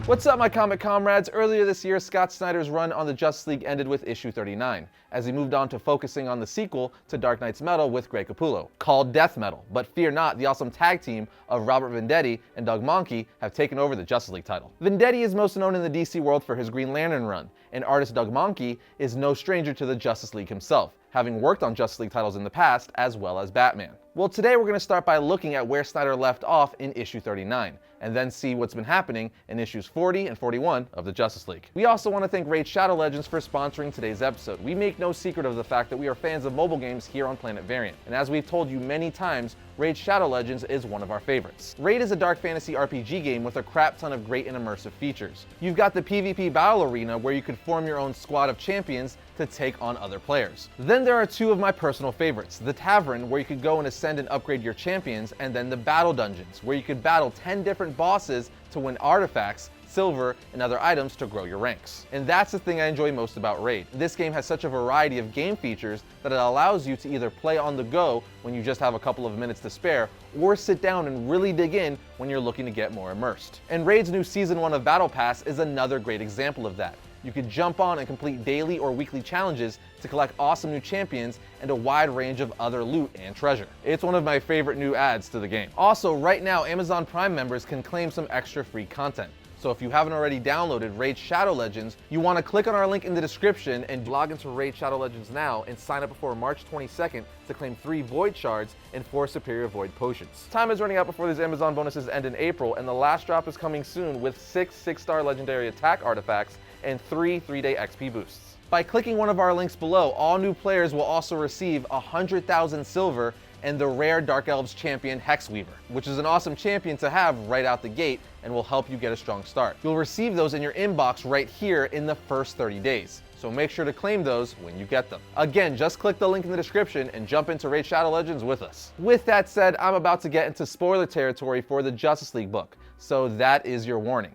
What's up, my comic comrades? Earlier this year, Scott Snyder's run on the Justice League ended with issue 39, as he moved on to focusing on the sequel to Dark Knight's Metal with Greg Capullo, called Death Metal. But fear not, the awesome tag team of Robert Venditti and Doug Mahnke have taken over the Justice League title. Venditti is most known in the DC world for his Green Lantern run, and artist Doug Mahnke is no stranger to the Justice League himself, having worked on Justice League titles in the past, as well as Batman. Well, today we're going to start by looking at where Snyder left off in issue 39, and then see what's been happening in issues 40 and 41 of the Justice League. We also want to thank Raid Shadow Legends for sponsoring today's episode. We make no secret of the fact that we are fans of mobile games here on Planet Variant, and as we've told you many times, Raid Shadow Legends is one of our favorites. Raid is a dark fantasy RPG game with a crap ton of great and immersive features. You've got the PvP battle arena where you can form your own squad of champions to take on other players. Then there are two of my personal favorites, the Tavern, where you could go and ascend and upgrade your champions, and then the Battle Dungeons, where you could battle 10 different bosses to win artifacts, silver, and other items to grow your ranks. And that's the thing I enjoy most about Raid. This game has such a variety of game features that it allows you to either play on the go when you just have a couple of minutes to spare, or sit down and really dig in when you're looking to get more immersed. And Raid's new Season 1 of Battle Pass is another great example of that. You could jump on and complete daily or weekly challenges to collect awesome new champions and a wide range of other loot and treasure. It's one of my favorite new adds to the game. Also, right now, Amazon Prime members can claim some extra free content. So if you haven't already downloaded Raid Shadow Legends, you want to click on our link in the description and log into Raid Shadow Legends now and sign up before March 22nd to claim 3 Void Shards and 4 Superior Void Potions. Time is running out before these Amazon bonuses end in April, and the last drop is coming soon with 6 6-star Legendary Attack artifacts and 3 3-day XP boosts. By clicking one of our links below, all new players will also receive 100,000 silver and the rare Dark Elves champion Hexweaver, which is an awesome champion to have right out the gate and will help you get a strong start. You'll receive those in your inbox right here in the first 30 days. So make sure to claim those when you get them. Again, just click the link in the description and jump into Raid Shadow Legends with us. With that said, I'm about to get into spoiler territory for the Justice League book, so that is your warning.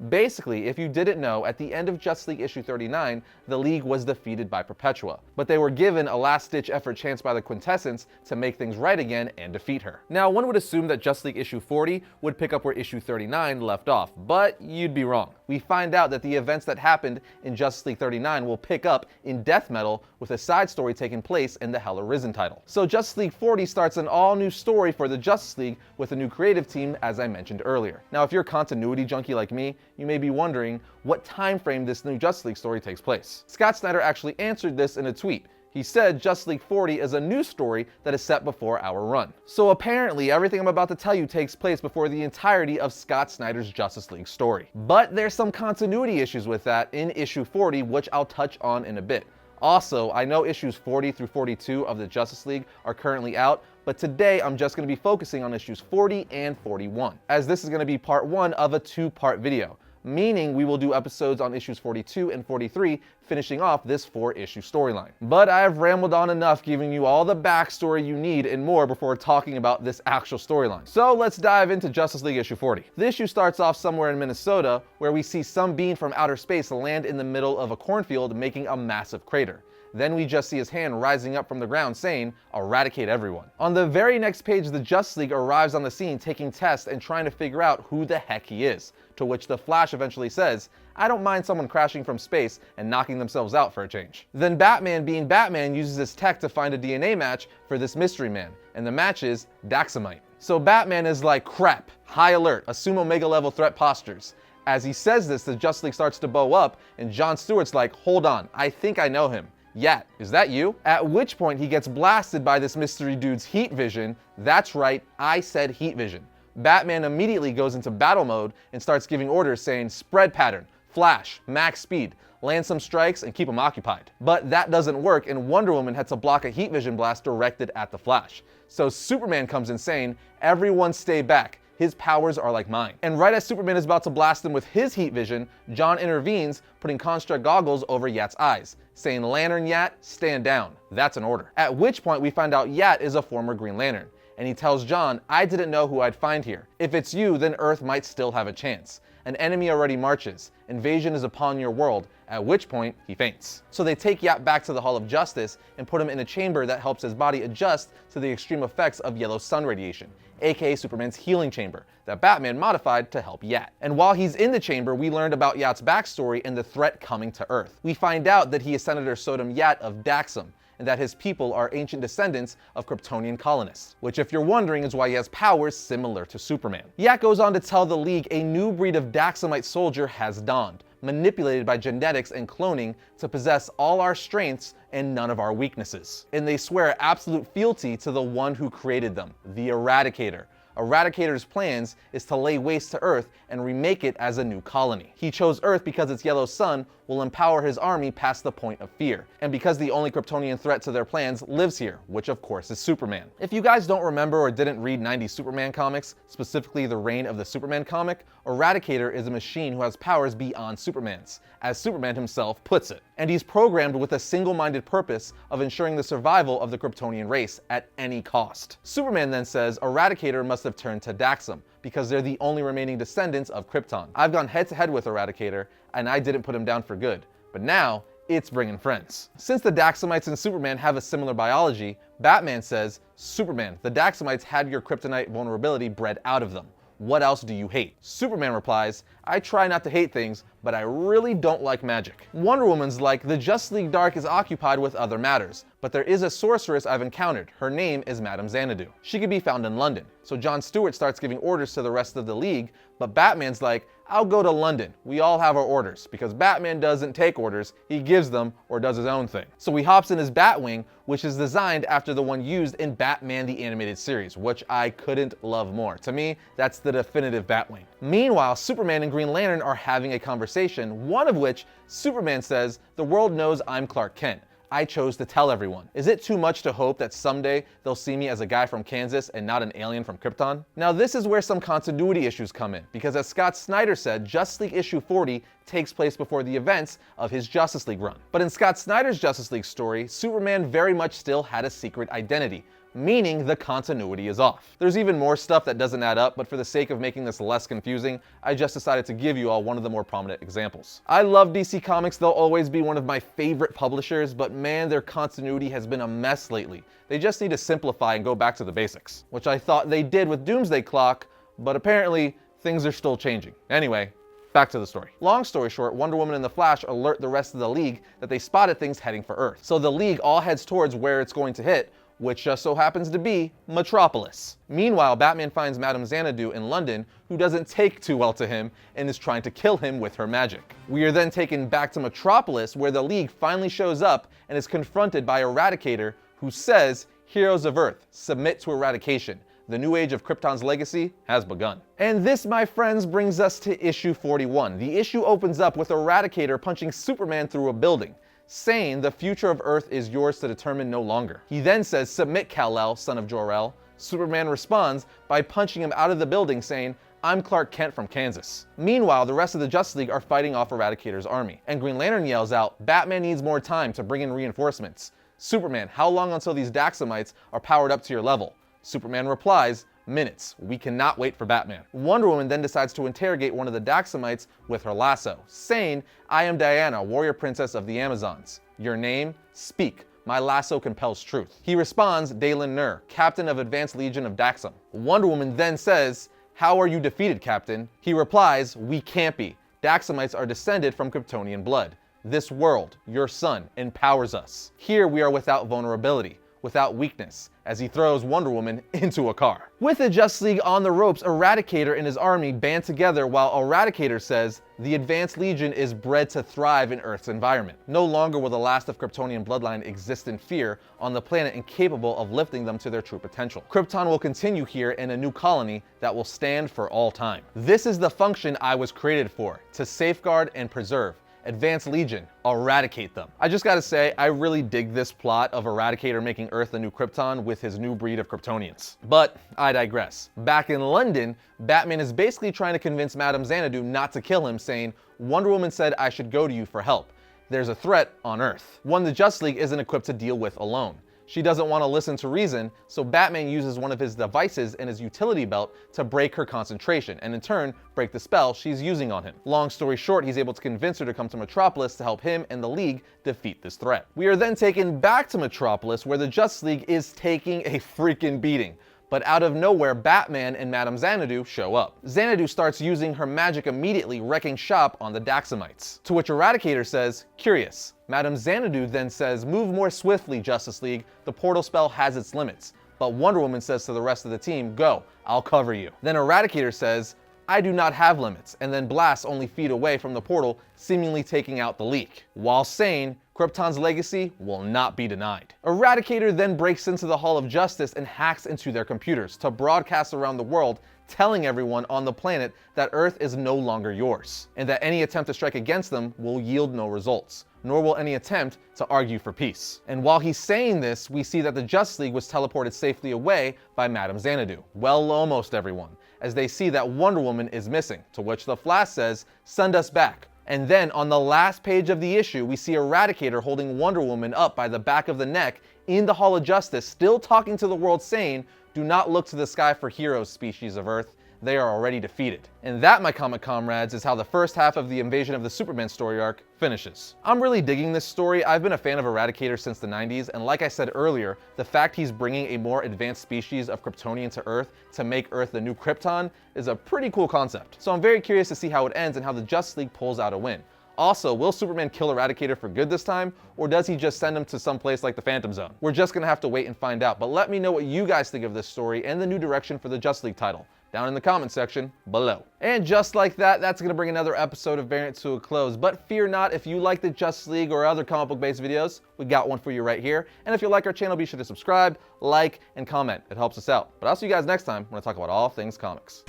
Basically, if you didn't know, at the end of Justice League issue 39, the League was defeated by Perpetua, but they were given a last-ditch effort chance by the Quintessence to make things right again and defeat her. Now, one would assume that Justice League issue 40 would pick up where issue 39 left off, but you'd be wrong. We find out that the events that happened in Justice League 39 will pick up in Death Metal with a side story taking place in the Hell Arisen title. So Justice League 40 starts an all-new story for the Justice League with a new creative team, as I mentioned earlier. Now, if you're a continuity junkie like me, you may be wondering what time frame this new Justice League story takes place. Scott Snyder actually answered this in a tweet. He said Justice League 40 is a new story that is set before our run. So apparently everything I'm about to tell you takes place before the entirety of Scott Snyder's Justice League story. But there's some continuity issues with that in issue 40, which I'll touch on in a bit. Also, I know issues 40 through 42 of the Justice League are currently out, but today I'm just going to be focusing on issues 40 and 41, as this is going to be part 1 of a 2-part video. Meaning we will do episodes on issues 42 and 43, finishing off this 4-issue storyline. But I have rambled on enough, giving you all the backstory you need and more before talking about this actual storyline. So let's dive into Justice League issue 40. The issue starts off somewhere in Minnesota, where we see some being from outer space land in the middle of a cornfield, making a massive crater. Then we just see his hand rising up from the ground saying, "Eradicate everyone." On the very next page, the Justice League arrives on the scene taking tests and trying to figure out who the heck he is, to which the Flash eventually says, "I don't mind someone crashing from space and knocking themselves out for a change." Then Batman, being Batman, uses his tech to find a DNA match for this mystery man, and the match is Daxamite. So Batman is like, crap, high alert, assume Omega level threat postures. As he says this, the Justice League starts to bow up, and John Stewart's like, hold on, I think I know him. Yat, is that you? At which point he gets blasted by this mystery dude's heat vision. That's right, I said heat vision. Batman immediately goes into battle mode and starts giving orders saying spread pattern, flash, max speed, land some strikes and keep them occupied. But that doesn't work, and Wonder Woman had to block a heat vision blast directed at the Flash. So Superman comes in saying, everyone stay back. His powers are like mine. And right as Superman is about to blast him with his heat vision, John intervenes, putting construct goggles over Yat's eyes, saying, Lantern Yat, stand down. That's an order. At which point we find out Yat is a former Green Lantern, and he tells John, I didn't know who I'd find here. If it's you, then Earth might still have a chance. An enemy already marches. Invasion is upon your world, at which point he faints. So they take Yap back to the Hall of Justice and put him in a chamber that helps his body adjust to the extreme effects of yellow sun radiation, aka Superman's healing chamber, that Batman modified to help Yat. And while he's in the chamber, we learned about Yat's backstory and the threat coming to Earth. We find out that he is Senator Sodom Yat of Daxam, and that his people are ancient descendants of Kryptonian colonists, which, if you're wondering, is why he has powers similar to Superman. Yat goes on to tell the League a new breed of Daxamite soldier has dawned, manipulated by genetics and cloning to possess all our strengths and none of our weaknesses. And they swear absolute fealty to the one who created them, the Eradicator. Eradicator's plans is to lay waste to Earth and remake it as a new colony. He chose Earth because its yellow sun will empower his army past the point of fear, and because the only Kryptonian threat to their plans lives here, which of course is Superman. If you guys don't remember or didn't read 90s Superman comics, specifically the Reign of the Superman comic, Eradicator is a machine who has powers beyond Superman's, as Superman himself puts it. And he's programmed with a single-minded purpose of ensuring the survival of the Kryptonian race at any cost. Superman then says Eradicator must have turned to Daxam, because they're the only remaining descendants of Krypton. I've gone head-to-head with Eradicator, and I didn't put him down for good. But now, it's bringing friends. Since the Daxamites and Superman have a similar biology, Batman says, Superman, the Daxamites had your kryptonite vulnerability bred out of them. What else do you hate? Superman replies, I try not to hate things, but I really don't like magic. Wonder Woman's like, the Justice League Dark is occupied with other matters, but there is a sorceress I've encountered. Her name is Madame Xanadu. She can be found in London. So John Stewart starts giving orders to the rest of the League, but Batman's like, I'll go to London. We all have our orders, because Batman doesn't take orders, he gives them or does his own thing. So he hops in his Batwing, which is designed after the one used in Batman the Animated Series, which I couldn't love more. To me, that's the definitive Batwing. Meanwhile, Superman and Green Lantern are having a conversation, one of which Superman says, the world knows I'm Clark Kent. I chose to tell everyone. Is it too much to hope that someday they'll see me as a guy from Kansas and not an alien from Krypton? Now this is where some continuity issues come in, because as Scott Snyder said, Justice League issue 40 takes place before the events of his Justice League run. But in Scott Snyder's Justice League story, Superman very much still had a secret identity, meaning the continuity is off. There's even more stuff that doesn't add up, but for the sake of making this less confusing, I just decided to give you all one of the more prominent examples. I love DC Comics, they'll always be one of my favorite publishers, but man, their continuity has been a mess lately. They just need to simplify and go back to the basics, which I thought they did with Doomsday Clock, but apparently things are still changing. Anyway, back to the story. Long story short, Wonder Woman and the Flash alert the rest of the League that they spotted things heading for Earth. So the League all heads towards where it's going to hit, which just so happens to be Metropolis. Meanwhile, Batman finds Madame Xanadu in London, who doesn't take too well to him and is trying to kill him with her magic. We are then taken back to Metropolis, where the League finally shows up and is confronted by Eradicator, who says, Heroes of Earth, submit to eradication. The new age of Krypton's legacy has begun. And this, my friends, brings us to issue 41. The issue opens up with Eradicator punching Superman through a building, saying the future of Earth is yours to determine no longer. He then says, submit, Kal-El, son of Jor-El. Superman responds by punching him out of the building, saying, I'm Clark Kent from Kansas. Meanwhile, the rest of the Justice League are fighting off Eradicator's army, and Green Lantern yells out, Batman needs more time to bring in reinforcements. Superman, how long until these Daxamites are powered up to your level? Superman replies, minutes. We cannot wait for Batman. Wonder Woman then decides to interrogate one of the Daxamites with her lasso, saying, I am Diana, warrior princess of the Amazons. Your name? Speak. My lasso compels truth. He responds, Dalen Nur, captain of Advanced Legion of Daxam. Wonder Woman then says, how are you defeated, Captain? He replies, we can't be. Daxamites are descended from Kryptonian blood. This world, your sun, empowers us. Here we are without vulnerability, without weakness, as he throws Wonder Woman into a car. With the Justice League on the ropes, Eradicator and his army band together while Eradicator says, the Advanced Legion is bred to thrive in Earth's environment. No longer will the last of Kryptonian bloodline exist in fear on the planet incapable of lifting them to their true potential. Krypton will continue here in a new colony that will stand for all time. This is the function I was created for, to safeguard and preserve. Advanced Legion, eradicate them. I just gotta say, I really dig this plot of Eradicator making Earth the new Krypton with his new breed of Kryptonians. But I digress. Back in London, Batman is basically trying to convince Madame Xanadu not to kill him, saying, Wonder Woman said I should go to you for help. There's a threat on Earth, one the Justice League isn't equipped to deal with alone. She doesn't want to listen to reason, so Batman uses one of his devices in his utility belt to break her concentration, and in turn, break the spell she's using on him. Long story short, he's able to convince her to come to Metropolis to help him and the League defeat this threat. We are then taken back to Metropolis, where the Justice League is taking a freaking beating. But out of nowhere, Batman and Madame Xanadu show up. Xanadu starts using her magic immediately, wrecking shop on the Daxamites. To which Eradicator says, curious. Madame Xanadu then says, move more swiftly, Justice League. The portal spell has its limits. But Wonder Woman says to the rest of the team, go, I'll cover you. Then Eradicator says, I do not have limits, and then blasts only feet away from the portal, seemingly taking out the leak. While saying, Krypton's legacy will not be denied. Eradicator then breaks into the Hall of Justice and hacks into their computers to broadcast around the world, telling everyone on the planet that Earth is no longer yours, and that any attempt to strike against them will yield no results, nor will any attempt to argue for peace. And while he's saying this, we see that the Justice League was teleported safely away by Madame Xanadu. Well, almost everyone, as they see that Wonder Woman is missing, to which the Flash says, send us back. And then on the last page of the issue, we see Eradicator holding Wonder Woman up by the back of the neck in the Hall of Justice, still talking to the world saying, do not look to the sky for heroes, species of Earth. They are already defeated. And that, my comic comrades, is how the first half of the Invasion of the Superman story arc finishes. I'm really digging this story. I've been a fan of Eradicator since the 90s, and like I said earlier, the fact he's bringing a more advanced species of Kryptonian to Earth to make Earth the new Krypton is a pretty cool concept. So I'm very curious to see how it ends and how the Justice League pulls out a win. Also, will Superman kill Eradicator for good this time, or does he just send him to some place like the Phantom Zone? We're just gonna have to wait and find out, but let me know what you guys think of this story and the new direction for the Justice League title down in the comment section below. And just like that, that's gonna bring another episode of Variant to a close. But fear not, if you like the Justice League or other comic book based videos, we got one for you right here. And if you like our channel, be sure to subscribe, like, and comment. It helps us out. But I'll see you guys next time when I talk about all things comics.